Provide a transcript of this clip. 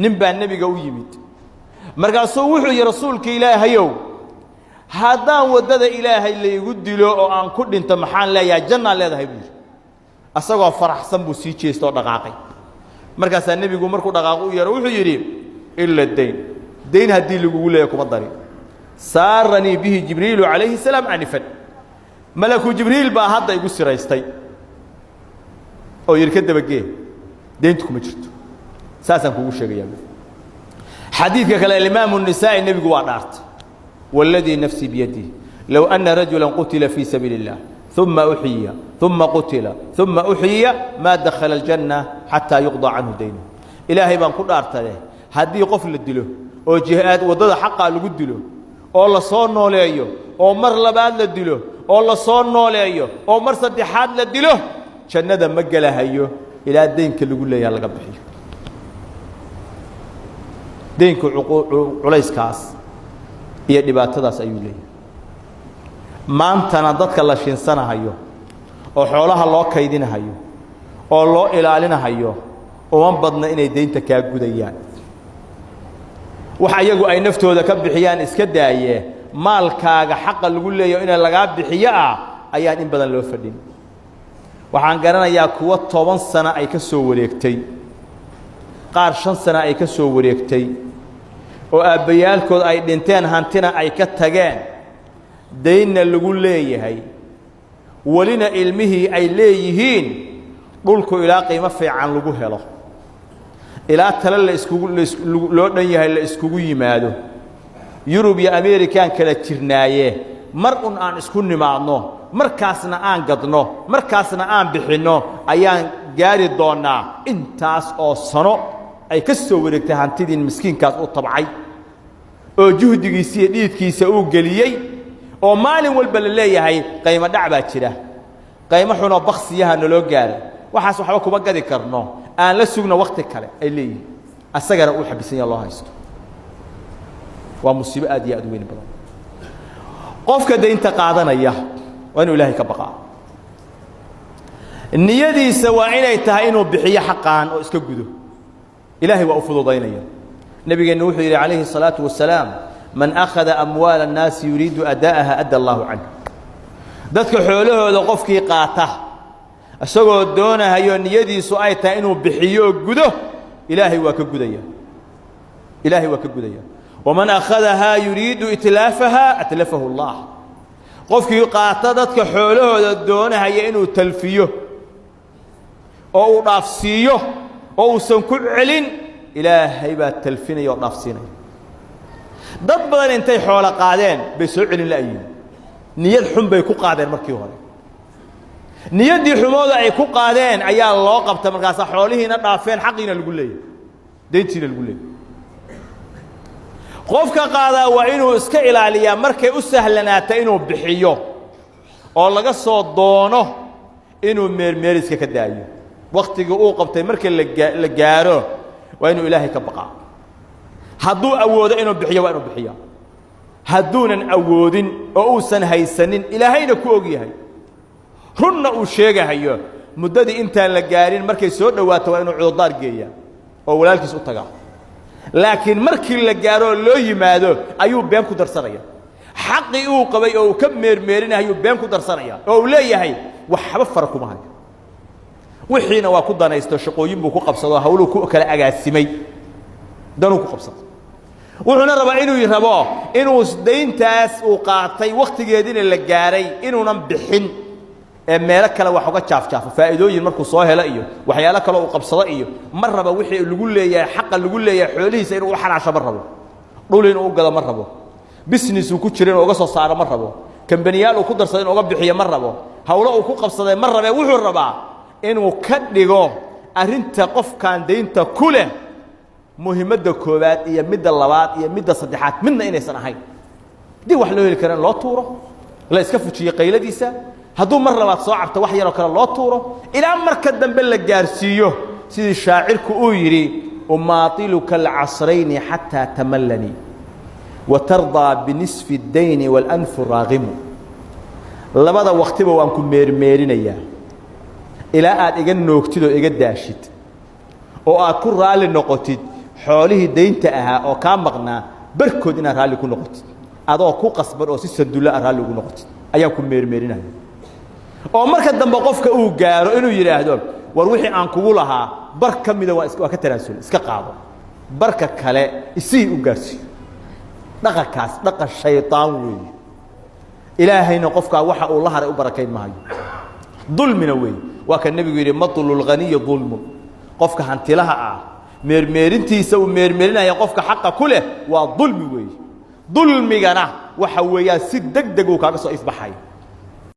نبى النبي قوي يمد مرقا صوحوا يا رسولك إلهيو هذا ودد إلهي اللي يقول له أن كل أنت محل لا يا جنة لا ذهب أسقى فرح سنبو سيتشي استوى دقاقي مرقا النبي يقول مركو دقاقو يروح يريم إلا الدين دين هدي اللي يقول لكم الضريب سارني به جبريل عليه السلام عنفا ملك جبريل بقى هذا يقول سرايستي أو يركض بقيه دينتكم مجرد ساسا كوكو شيء حديث قال الإمام النسائي النبي قوارات والذي نفسي بيده لو أن رجلا قتل في سبيل الله ثم أحيي ثم قتل ثم أحيي ما دخل الجنة حتى يقضى عنه دينه إلهي بان قدرت له هدي قفل الدلو أو جهاد وضد حقه اللي قدلو أو الله صار نوليه أو مر لبعض الدلو أو الله صار نوليه أو مر صدحات الدلو شن ندم مجله هيو إلى الدين كل يقول لي يلا قبحي دينك عليس كاس هي دبات هذا سيولي ما أنت نضدك الله شين سنة هيو أو حولها الله كيدين هيو أو الله إلالنا هيو ومن بدنا إن الدين تكاب جديان وحيجوا أي نفتو ذا كبحيان إسكده أيه مالك حق اللي يقول لي إن اللقاب بحياء أيان إن بدن لو فردين waxaan garanayaa kuwa 10 sano ay ka soo wareegtay qaar 5 sano ay ka soo wareegtay oo aabayaalkood ay dhinteen hantina ay ka tageen deeyna lagu leeyahay walina ilmihii ay leeyihiin dhulku ilaa qiimo fiican lagu helo ilaa tala la iskugu loo dhan yahay la iskugu yimaado Yurub iyo Ameerikaan kala jirnaaye mar aan isku nimaadno markaasna aan gadno markaasna aan bixino ayaan gaari doonaa intaas oo sano ay ka soo wareegtay hantidin miskiinkaas oo tabcay oo juhdigiisa iyo dhiidkiisa uu galiyay oo maalin walba la leeyahay qiimo dhac baa jira qiimo xuno baqsiyaha naloo gaaray waxaas waxba kuma gadi karno aan la sugno waqti kale ay leeyihiin asagana uu xabisan Allah haysto waa musiibo aad iyo aad weyn badan qofka deynta qaadanaya وأنه إلهي كبقى النية سواء إليه إنه بحي حقا أو إسكجده إلهي وأفضل ضينيا نبي نوح عليه الصلاة والسلام من أخذ أموال الناس يريد أداءها أدى الله عنه ذاتك حوله لقفك قاته أسوأ دونه هي النية سواء إنه بحيو جده إلهي وكجديا إلهي وكجديا ومن أخذها يريد إتلافها أتلفه الله qofkii qaata dadka xoolahooda doonaya inuu talfiyo oo uu dhaafsiyo oo uu san ku celin ilaahay baa talfinaya oo dhaafsinaya dad badan intay xoolo qaadeen bay soo celin laayiin niyad xun bay ku qaadeen markii hore niyadii xumooda ay ku qaadeen ayaa loo qabtay markaas xoolihiina dhaafeen xaqiina lagu leeyahay deyntiina lagu leeyahay qofka qaada waa inuu iska ilaaliyaa markay u sahlanaata inuu bixiyo oo laga soo doono inuu meermeeriska ka daayo waqtiga uu qabtay markii la gaaro waa inuu ilaahay ka baqaa hadduu awoodo inuu bixiyo waa inuu bixiyo hadduunan awoodin oo uusan haysanin ilaahayna ku og yahay runna uu sheegahayo muddadii intaan la gaarin markay soo dhawaato waa inuu cudurdaar geeyaa oo walaalkiis u tagaa laakiin markii la gaaro loo yimaado ayuu been ku darsanaya xaqi uu qabay oo ka meermeerinayo been ku darsanaya oo leeyahay waxba farq kuma hayo wixiina waa ku danaysto shaqooyin buu ku qabsado hawlu ku kala agaasimay danu ku qabsado wuxuuna rabaa inuu deyntaas uu qaatay waqtigeedina la gaaray inuunan bixin meelo kale wax uga jaafjaafo faa'iidooyin markuu soo helo iyo waxyaalo kale uu qabsado iyo mar raba wixii lagu leeyahay xaq lagu leeyahay xoolihiisa inuu xaraasho mar rabo dhul inuu gado mar rabo business uu ku jirin oo uga soo saaro mar rabo kambaniyaal uu ku darsado inuu uga bixiyo mar rabo hawlo uu ku qabsaday mar raba wuxuu rabaa inuu ka dhigo arinta qofkan deynta ku leh muhiimada koobaad iyo midda labaad iyo midda saddexaad midna inaysan ahayn dii wax loo heli karaan loo tuuro la iska fujiyo qayladiisa hadduu mar labaad soo cabto wax yar oo kale loo tuuro ilaa marka dambe la gaarsiiyo sidii shaacirku uu yiri umaatiluka al-asrayn hatta tamallani wa tarda binisfi ad-dayn wal anf raghim labada waqtiba waan ku meermeerinaya ilaa aad iga noogtid oo iga daashid oo aad ku raali noqotid xoolihii deynta ahaa oo kaa maqnaa barkood inaad raalli ku noqotid adoo ku qasban oo si sadulla ah raalli ugu noqotid ayaa ku meermeerinaya oo marka dambe qofka uu gaaro inuu yiraahdo war wixii aan kugu lahaa bar kamida waa ka tanaasul iska qaado barka kale isii u gaarsiyo dhaqankaas dhaqan shaytaan weey ilaahayna qofka waxa uu la haray u barakayn maayo dulmina weey waa kan nabigu yiri matlul ghaniy dhulm qofka hantilaha ah meermeerintiisa uu meermeerinaya qofka xaqa ku leh waa dulmi weey dulmigana waxa weeyaa si degdeg uu kaaga soo ifbaxay